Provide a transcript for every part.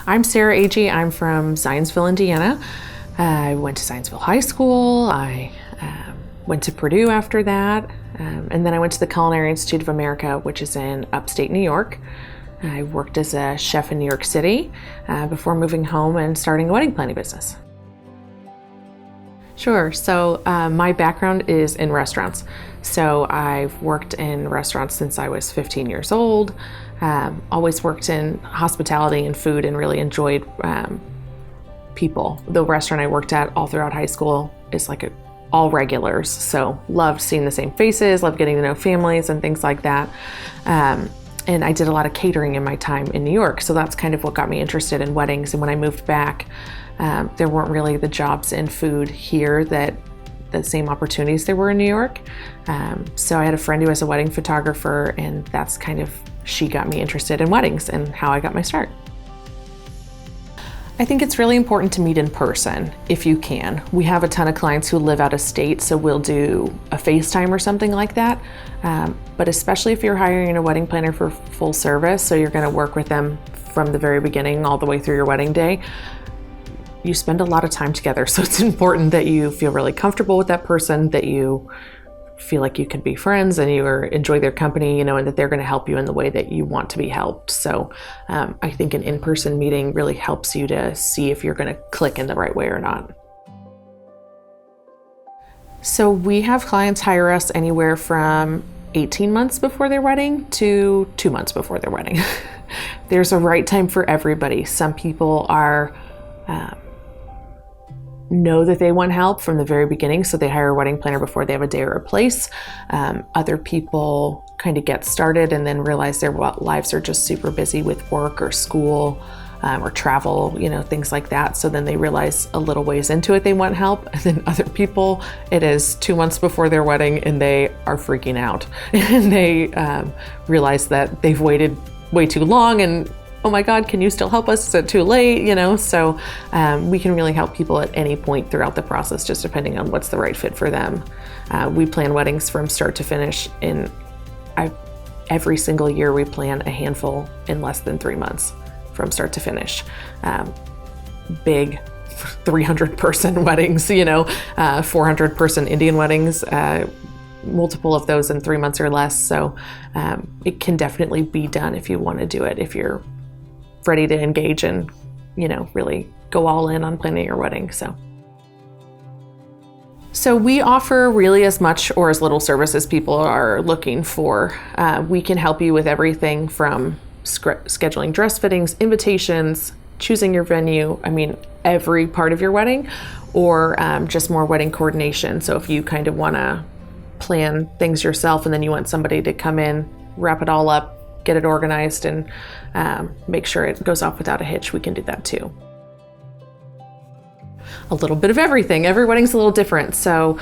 I'm Sarah Agee. I'm from Zionsville, Indiana. I went to Zionsville High School. I went to Purdue after that. And then I went to the Culinary Institute of America, which is in upstate New York. I worked as a chef in New York City before moving home and starting a wedding planning business. Sure. So my background is in restaurants. So I've worked in restaurants since I was 15 years old. Always worked in hospitality and food and really enjoyed people. The restaurant I worked at all throughout high school is like all regulars. So loved seeing the same faces, loved getting to know families and things like that. And I did a lot of catering in my time in New York. So that's kind of what got me interested in weddings. And when I moved back, there weren't really the jobs in food here that the same opportunities there were in New York. So I had a friend who was a wedding photographer, and that's kind of, she got me interested in weddings and how I got my start. I think it's really important to meet in person if you can. We have a ton of clients who live out of state, so we'll do a FaceTime or something like that. But especially if you're hiring a wedding planner for full service, so you're gonna work with them from the very beginning all the way through your wedding day, you spend a lot of time together. So it's important that you feel really comfortable with that person, that you feel like you can be friends and you enjoy their company, and that they're going to help you in the way that you want to be helped. So I think an in-person meeting really helps you to see if you're going to click in the right way or not. So we have clients hire us anywhere from 18 months before their wedding to 2 months before their wedding. There's a right time for everybody. Some people know that they want help from the very beginning, so they hire a wedding planner before they have a day or a place. Other people kind of get started and then realize their lives are just super busy with work or school or travel, things like that. So then they realize a little ways into it they want help. And then other people, it is 2 months before their wedding and they are freaking out. And they realize that they've waited way too long and, oh my God, can you still help us? Is it too late? So we can really help people at any point throughout the process, just depending on what's the right fit for them. We plan weddings from start to finish. Every single year we plan a handful in less than 3 months from start to finish. Big 300-person weddings, 400-person Indian weddings, multiple of those in 3 months or less. So it can definitely be done if you want to do it, if you're ready to engage and, really go all in on planning your wedding. So we offer really as much or as little service as people are looking for. We can help you with everything from scheduling dress fittings, invitations, choosing your venue, every part of your wedding, or just more wedding coordination. So if you kind of want to plan things yourself and then you want somebody to come in, wrap it all up, get it organized, and make sure it goes off without a hitch, we can do that too. A little bit of everything. Every wedding's a little different. So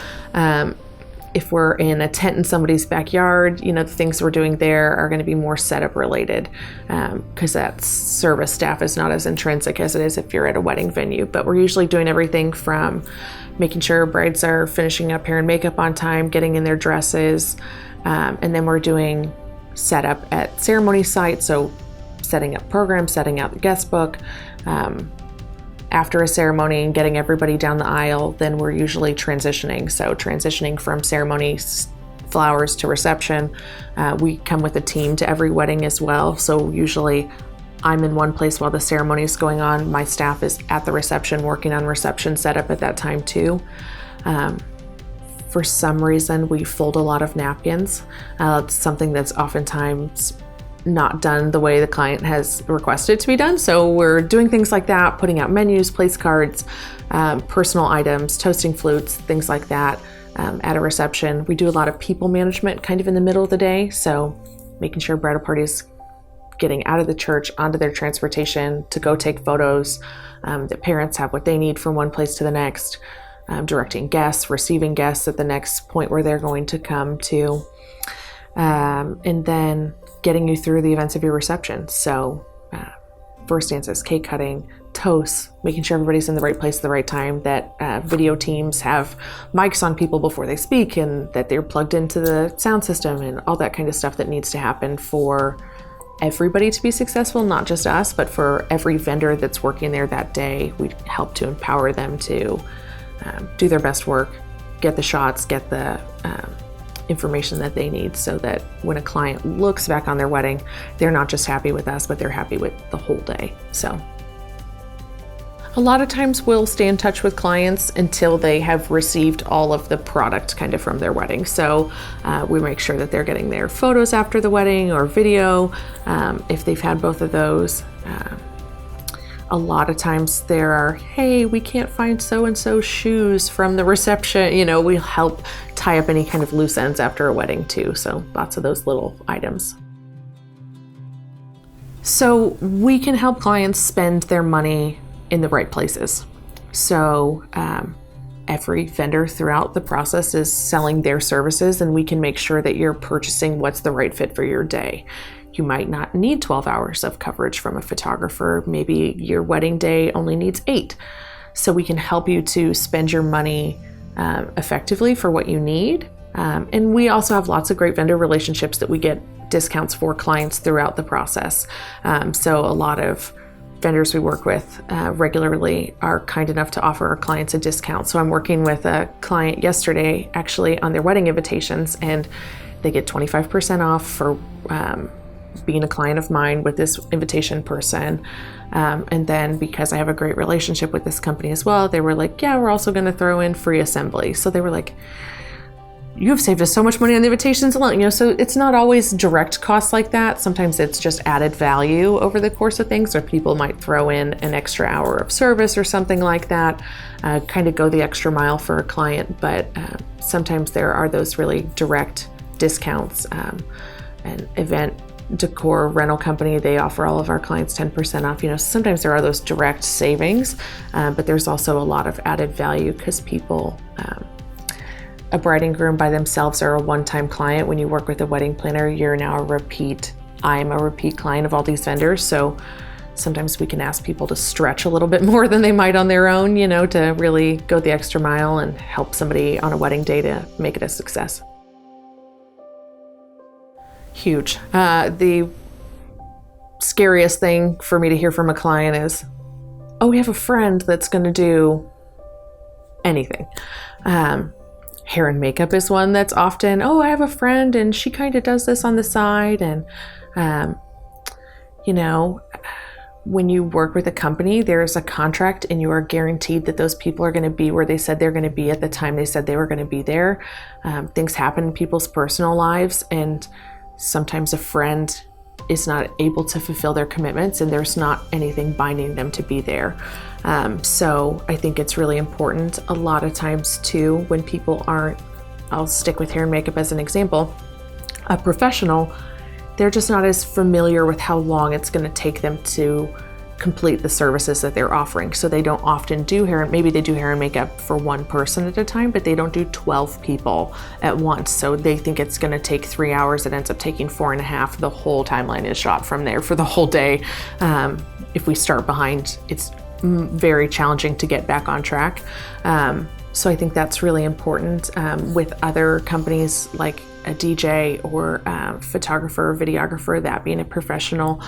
if we're in a tent in somebody's backyard, the things we're doing there are going to be more setup related, because that service staff is not as intrinsic as it is if you're at a wedding venue. But we're usually doing everything from making sure brides are finishing up hair and makeup on time, getting in their dresses, and then we're doing setup at ceremony site, so setting up programs, setting out the guest book. After a ceremony and getting everybody down the aisle, then we're usually transitioning. So transitioning from ceremony flowers to reception. We come with a team to every wedding as well. So usually I'm in one place while the ceremony is going on. My staff is at the reception working on reception setup at that time too. For some reason, we fold a lot of napkins. It's something that's oftentimes not done the way the client has requested to be done. So we're doing things like that, putting out menus, place cards, personal items, toasting flutes, things like that at a reception. We do a lot of people management kind of in the middle of the day. So making sure bridal parties getting out of the church onto their transportation to go take photos, that parents have what they need from one place to the next. Directing guests, receiving guests at the next point where they're going to come to, and then getting you through the events of your reception. So first dances, cake cutting, toasts, making sure everybody's in the right place at the right time, that video teams have mics on people before they speak and that they're plugged into the sound system and all that kind of stuff that needs to happen for everybody to be successful, not just us, but for every vendor that's working there that day. We help to empower them to do their best work, get the shots, get the information that they need, so that when a client looks back on their wedding, they're not just happy with us, but they're happy with the whole day. So a lot of times we'll stay in touch with clients until they have received all of the product kind of from their wedding. So we make sure that they're getting their photos after the wedding or video, if they've had both of those. A lot of times there are, hey, we can't find so-and-so shoes from the reception. You know, we'll help tie up any kind of loose ends after a wedding too. So lots of those little items. So we can help clients spend their money in the right places. So every vendor throughout the process is selling their services, and we can make sure that you're purchasing what's the right fit for your day. You might not need 12 hours of coverage from a photographer. Maybe your wedding day only needs 8. So we can help you to spend your money effectively for what you need. And we also have lots of great vendor relationships that we get discounts for clients throughout the process. So a lot of vendors we work with regularly are kind enough to offer our clients a discount. So I'm working with a client yesterday actually on their wedding invitations, and they get 25% off for being a client of mine with this invitation person. And then because I have a great relationship with this company as well, they were like, yeah, we're also going to throw in free assembly. So they were like, you've saved us so much money on the invitations alone. You know, so it's not always direct costs like that. Sometimes it's just added value over the course of things, or people might throw in an extra hour of service or something like that, kind of go the extra mile for a client. But sometimes there are those really direct discounts. An event decor rental company, they offer all of our clients 10% off. You know, sometimes there are those direct savings, but there's also a lot of added value because people, a bride and groom by themselves are a one-time client. When you work with a wedding planner, you're now I'm a repeat client of all these vendors. So sometimes we can ask people to stretch a little bit more than they might on their own, you know, to really go the extra mile and help somebody on a wedding day to make it a success. Huge. The scariest thing for me to hear from a client is, oh, we have a friend that's going to do anything. Hair and makeup is one that's often, oh, I have a friend and she kind of does this on the side. And, you know, when you work with a company, there's a contract and you are guaranteed that those people are going to be where they said they're going to be at the time they said they were going to be there. Things happen in people's personal lives, and sometimes a friend is not able to fulfill their commitments and there's not anything binding them to be there. So I think it's really important a lot of times too, when people aren't, I'll stick with hair and makeup as an example, a professional, they're just not as familiar with how long it's going to take them to complete the services that they're offering. So they don't often do hair, maybe they do hair and makeup for one person at a time, but they don't do 12 people at once. So they think it's going to take 3 hours. It ends up taking 4.5. The whole timeline is shot from there for the whole day. If we start behind, it's very challenging to get back on track. So I think that's really important. With other companies like a DJ or a photographer or videographer, that being a professional,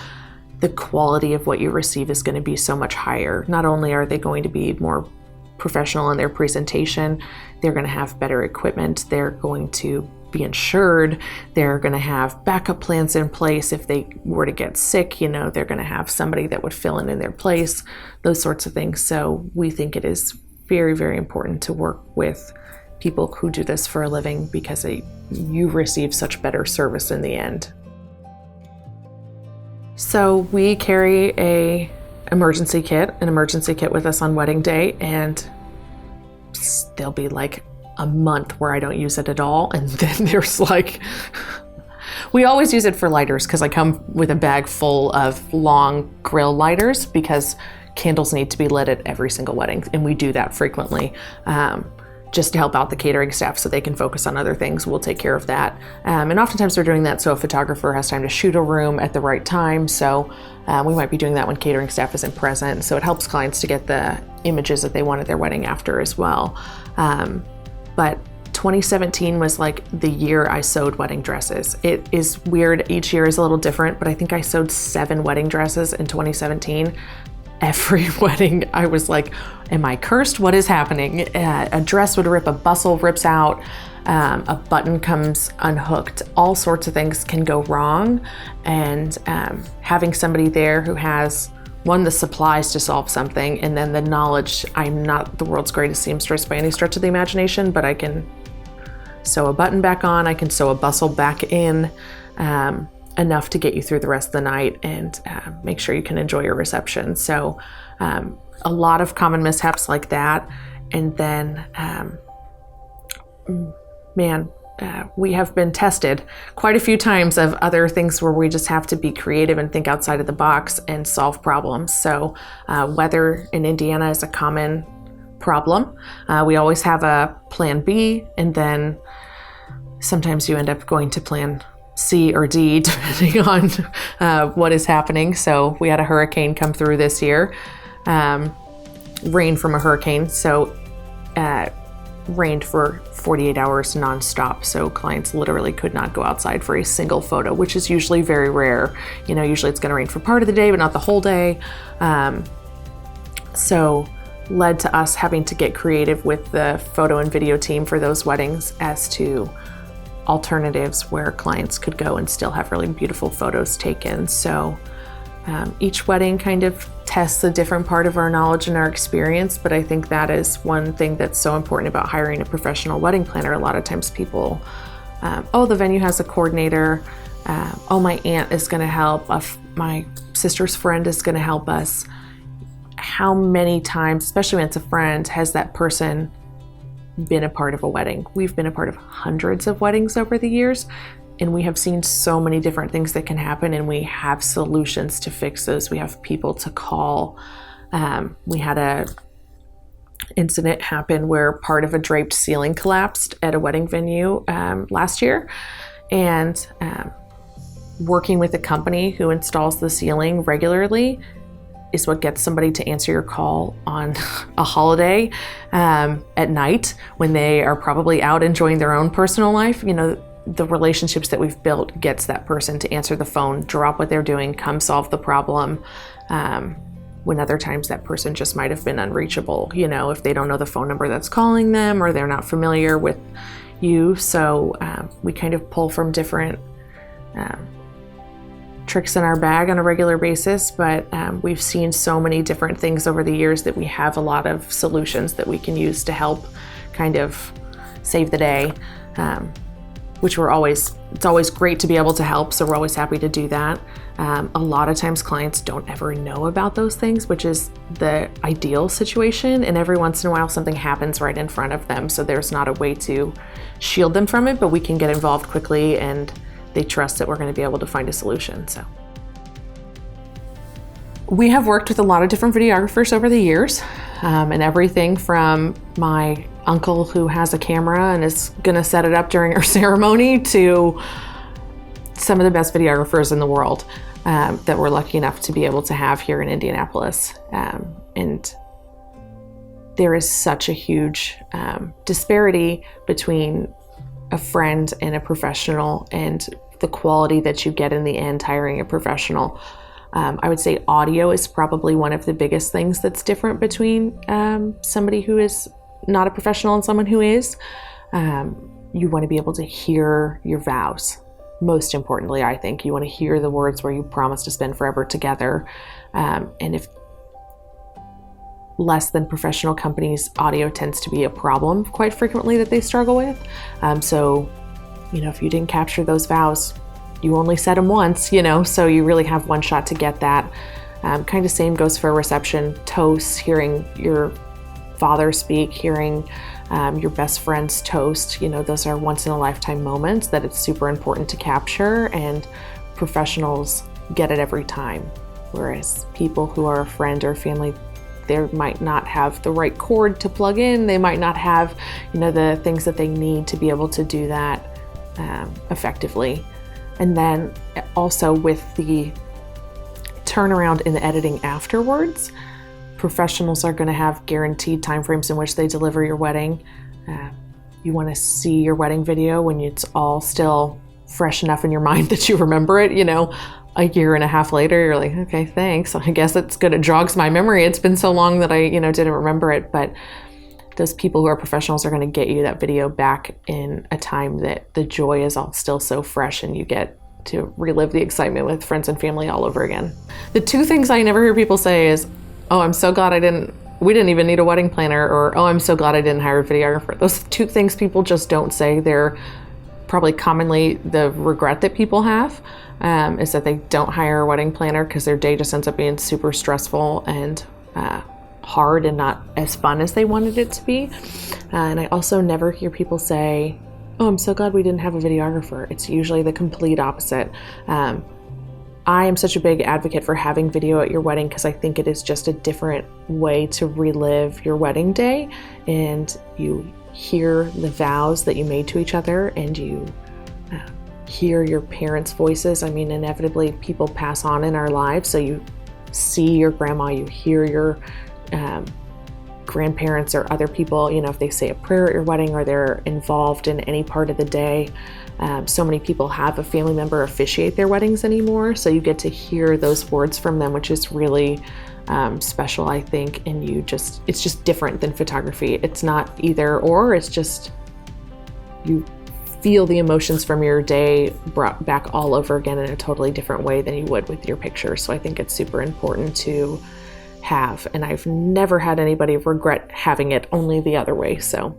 the quality of what you receive is going to be so much higher. Not only are they going to be more professional in their presentation, they're going to have better equipment, they're going to be insured, they're going to have backup plans in place. If they were to get sick, you know, they're going to have somebody that would fill in their place, those sorts of things. So we think it is very, very important to work with people who do this for a living, because you receive such better service in the end. So we carry an emergency kit with us on wedding day, and there'll be like a month where I don't use it at all. And then there's like, we always use it for lighters, because I come with a bag full of long grill lighters, because candles need to be lit at every single wedding, and we do that frequently. Just to help out the catering staff so they can focus on other things. We'll take care of that. And oftentimes we're doing that so a photographer has time to shoot a room at the right time. So we might be doing that when catering staff isn't present. So it helps clients to get the images that they want at their wedding after as well. But 2017 was like the year I sewed wedding dresses. It is weird, each year is a little different, but I think I sewed 7 wedding dresses in 2017. Every wedding, I was like, am I cursed? What is happening? A dress would rip, a bustle rips out, a button comes unhooked. All sorts of things can go wrong. And having somebody there who has, one, the supplies to solve something, and then the knowledge. I'm not the world's greatest seamstress by any stretch of the imagination, but I can sew a button back on, I can sew a bustle back in, enough to get you through the rest of the night and make sure you can enjoy your reception. So a lot of common mishaps like that. And then, we have been tested quite a few times of other things where we just have to be creative and think outside of the box and solve problems. So weather in Indiana is a common problem. We always have a plan B, and then sometimes you end up going to plan C or D depending on what is happening. So we had a hurricane come through this year, rain from a hurricane. So rained for 48 hours nonstop. So clients literally could not go outside for a single photo, which is usually very rare. You know, usually it's going to rain for part of the day, but not the whole day. So led to us having to get creative with the photo and video team for those weddings as to alternatives where clients could go and still have really beautiful photos taken. So each wedding kind of tests a different part of our knowledge and our experience, but I think that is one thing that's so important about hiring a professional wedding planner. A lot of times people, oh, the venue has a coordinator, oh, my aunt is going to help, my sister's friend is going to help us. How many times, especially when it's a friend, has that person been a part of a wedding? We've been a part of hundreds of weddings over the years, and we have seen so many different things that can happen, and we have solutions to fix those. We have people to call. We had a incident happen where part of a draped ceiling collapsed at a wedding venue last year, and working with a company who installs the ceiling regularly is what gets somebody to answer your call on a holiday at night when they are probably out enjoying their own personal life. You know, the relationships that we've built gets that person to answer the phone, drop what they're doing, come solve the problem. When other times that person just might have been unreachable, you know, if they don't know the phone number that's calling them or they're not familiar with you. So we kind of pull from different tricks in our bag on a regular basis, but we've seen so many different things over the years that we have a lot of solutions that we can use to help kind of save the day, which it's always great to be able to help, so we're always happy to do that. A lot of times clients don't ever know about those things, which is the ideal situation, and every once in a while something happens right in front of them, so there's not a way to shield them from it, but we can get involved quickly and they trust that we're going to be able to find a solution. So we have worked with a lot of different videographers over the years, and everything from my uncle who has a camera and is going to set it up during our ceremony to some of the best videographers in the world that we're lucky enough to be able to have here in Indianapolis. And there is such a huge disparity between a friend and a professional and the quality that you get in the end hiring a professional. I would say audio is probably one of the biggest things that's different between somebody who is not a professional and someone who is. You want to be able to hear your vows. Most importantly, I think you want to hear the words where you promise to spend forever together. And if less than professional companies, audio tends to be a problem quite frequently that they struggle with. So, you know, if you didn't capture those vows, you only said them once, you know, so you really have one shot to get that. Kind of same goes for a reception, toasts, hearing your father speak, hearing your best friend's toast. You know, those are once in a lifetime moments that it's super important to capture, and professionals get it every time. Whereas people who are a friend or family, they might not have the right cord to plug in. They might not have, you know, the things that they need to be able to do that effectively. And then also with the turnaround in the editing afterwards, professionals are going to have guaranteed timeframes in which they deliver your wedding. you want to see your wedding video when it's all still fresh enough in your mind that you remember it, a year and a half later, you're like, okay, thanks. I guess it's good. It jogs my memory. It's been so long that I, didn't remember it. But those people who are professionals are going to get you that video back in a time that the joy is all still so fresh, and you get to relive the excitement with friends and family all over again. The two things I never hear people say is, oh, I'm so glad we didn't even need a wedding planner, or, oh, I'm so glad I didn't hire a videographer. Those two things people just don't say. They're probably commonly the regret that people have, is that they don't hire a wedding planner because their day just ends up being super stressful and hard and not as fun as they wanted it to be. And I also never hear people say, oh, I'm so glad we didn't have a videographer. It's usually the complete opposite. I am such a big advocate for having video at your wedding because I think it is just a different way to relive your wedding day, and you hear the vows that you made to each other, and you hear your parents' voices. I mean, inevitably people pass on in our lives, so you see your grandma, you hear your grandparents or other people, if they say a prayer at your wedding or they're involved in any part of the day. So many people have a family member officiate their weddings anymore, so you get to hear those words from them, which is really special, I think. And it's just different than photography. It's not either or, it's just you feel the emotions from your day brought back all over again in a totally different way than you would with your pictures. So I think it's super important to have, and I've never had anybody regret having it, only the other way. So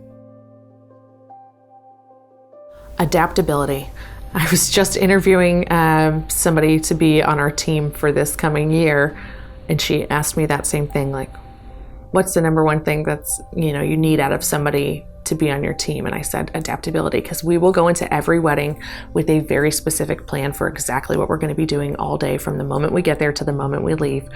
adaptability. I was just interviewing somebody to be on our team for this coming year, and she asked me that same thing, like, what's the number one thing that's you need out of somebody to be on your team? And I said adaptability, because we will go into every wedding with a very specific plan for exactly what we're going to be doing all day, from the moment we get there to the moment we leave.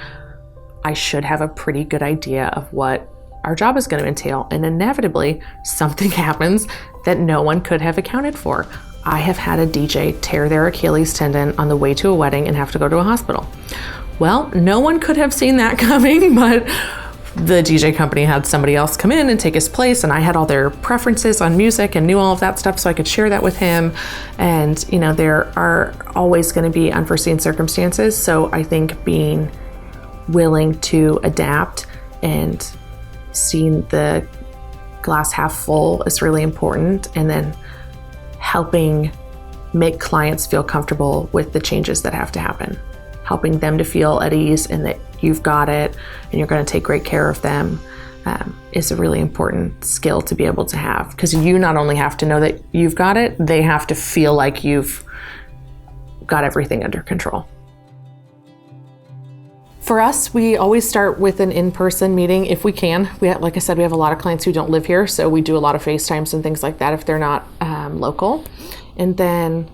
I should have a pretty good idea of what our job is going to entail, and inevitably something happens that no one could have accounted for. I have had a DJ tear their Achilles tendon on the way to a wedding and have to go to a hospital. Well, no one could have seen that coming, but the DJ company had somebody else come in and take his place, and I had all their preferences on music and knew all of that stuff, so I could share that with him. And there are always going to be unforeseen circumstances, so I think being willing to adapt and seeing the glass half full is really important, and then helping make clients feel comfortable with the changes that have to happen, helping them to feel at ease and that you've got it and you're going to take great care of them, is a really important skill to be able to have, because you not only have to know that you've got it, they have to feel like you've got everything under control. For us, we always start with an in-person meeting if we can. Like I said, we have a lot of clients who don't live here, so we do a lot of FaceTimes and things like that if they're not local. And then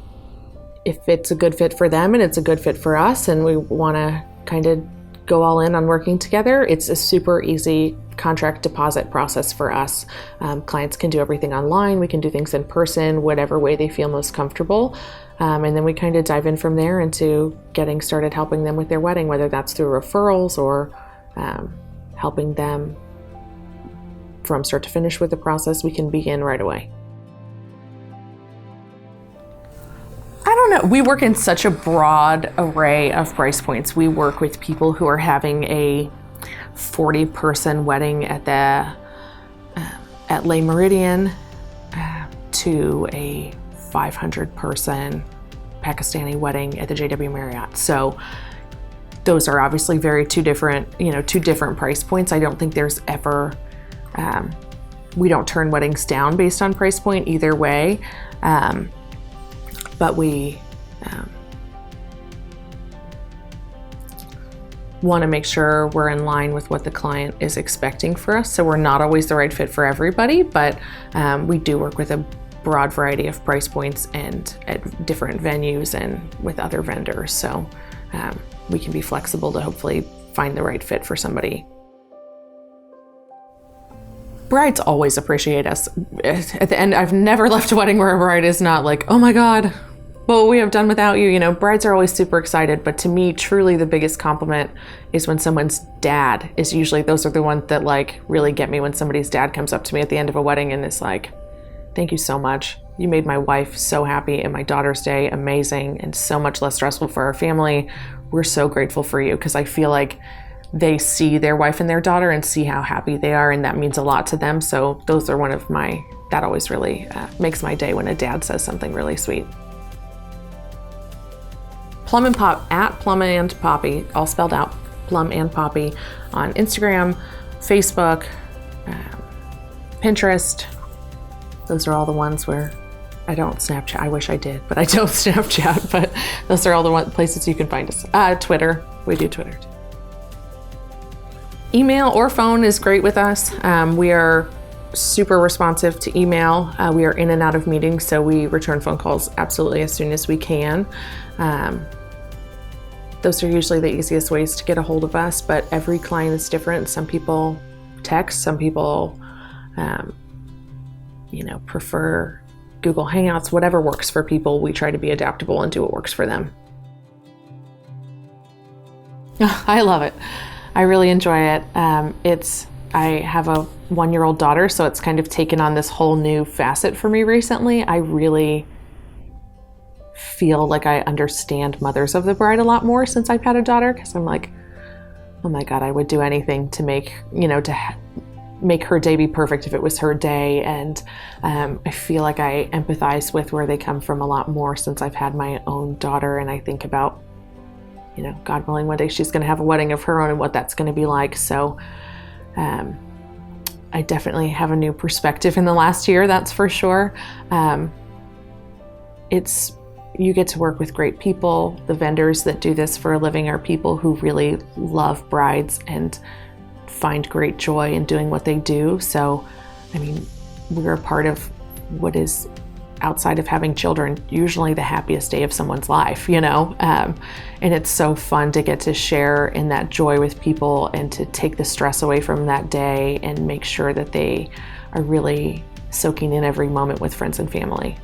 if it's a good fit for them and it's a good fit for us and we want to kind of go all in on working together, it's a super easy contract deposit process for us. Clients can do everything online. We can do things in person, whatever way they feel most comfortable. And then we kind of dive in from there into getting started helping them with their wedding, whether that's through referrals or helping them from start to finish with the process. We can begin right away. I don't know. We work in such a broad array of price points. We work with people who are having a 40-person wedding at Le Méridien to a 500-person Pakistani wedding at the JW Marriott. So those are obviously two different price points. I don't think there's ever, we don't turn weddings down based on price point either way. But we want to make sure we're in line with what the client is expecting for us. So we're not always the right fit for everybody, but we do work with a broad variety of price points and at different venues and with other vendors. So we can be flexible to hopefully find the right fit for somebody. Brides always appreciate us. At the end, I've never left a wedding where a bride is not like, oh my God, what would we have done without you? Brides are always super excited, but to me, truly the biggest compliment is when someone's dad is usually, those are the ones that really get me, when somebody's dad comes up to me at the end of a wedding and is like, Thank you so much. You made my wife so happy and my daughter's day amazing and so much less stressful for our family. We're so grateful for you because I feel like they see their wife and their daughter and see how happy they are, and that means a lot to them. So those are that always really makes my day when a dad says something really sweet. Plum and Pop, at Plum and Poppy, all spelled out, Plum and Poppy, on Instagram, Facebook, Pinterest. Those are all the ones where I don't Snapchat. I wish I did, but I don't Snapchat, but those are all the places you can find us. Twitter, we do Twitter too. Email or phone is great with us. We are super responsive to email. We are in and out of meetings, so we return phone calls absolutely as soon as we can. Those are usually the easiest ways to get a hold of us, but every client is different. Some people text, some people prefer Google Hangouts, whatever works for people. We try to be adaptable and do what works for them. I love it. I really enjoy it. I have a 1-year-old daughter, so it's kind of taken on this whole new facet for me recently. I really feel like I understand Mothers of the Bride a lot more since I've had a daughter, because I'm like, oh my God, I would do anything to make her day be perfect if it was her day. And I feel like I empathize with where they come from a lot more since I've had my own daughter, and I think about, God willing, one day she's going to have a wedding of her own and what that's going to be like. So I definitely have a new perspective in the last year, that's for sure. You get to work with great people. The vendors that do this for a living are people who really love brides and find great joy in doing what they do. So, we're a part of what is, outside of having children, usually the happiest day of someone's life, and it's so fun to get to share in that joy with people and to take the stress away from that day and make sure that they are really soaking in every moment with friends and family.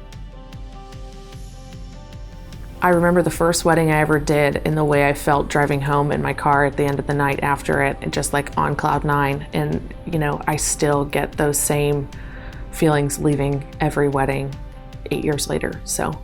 I remember the first wedding I ever did and the way I felt driving home in my car at the end of the night after it, and just like on cloud nine. And, I still get those same feelings leaving every wedding 8 years later. So